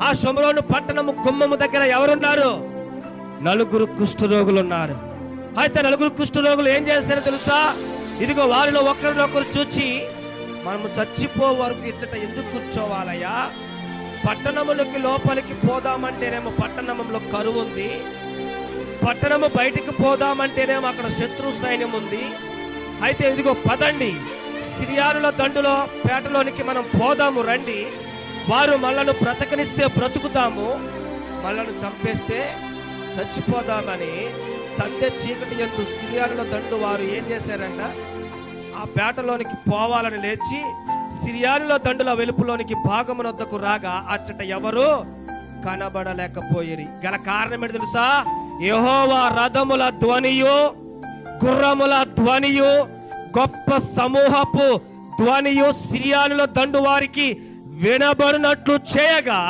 ఆ షోమ్రోను పట్టణము గుమ్మము దగ్గర ఎవరున్నారు? నలుగురు కుష్ఠరోగులు ఉన్నారు. అయితే నలుగురు కుష్ఠరోగులు ఏం చేస్తారో తెలుసా? ఇదిగో వారిలో ఒకరినొకరు చూచి, మనము చచ్చిపో వరకు ఇచ్చట ఎందుకు కూర్చోవాలయ్యా? పట్టణములకి లోపలికి పోదామంటేనేమో పట్టణంలో కరువు ఉంది, పట్టణము బయటికి పోదామంటేనేమో అక్కడ శత్రు సైన్యం ఉంది. అయితే ఇదిగో పదండి, సిరియానుల దండులో పేటలోనికి మనం పోదాము రండి. వారు మనలను బ్రతకనిస్తే బ్రతుకుతాము, మనలను చంపేస్తే చచ్చిపోదామని సంధ్య చీకటి యందు సిరియానుల దండు వారు ఏం చేశారంట? ఆ పేటలోనికి పోవాలని లేచి సిరియానుల దండుల వెలుపులోనికి భాగమునొద్దకు రాగా అచ్చట ఎవరు కనబడలేకపోయిరి. గల కారణం ఏంటి తెలుసా? యెహోవా రథముల ధ్వనియు, గుర్రముల ధ్వనియు, గొప్ప సమూహపు ధ్వనియు సిరియానుల దండు వారికి వినబడినట్లు చేయగా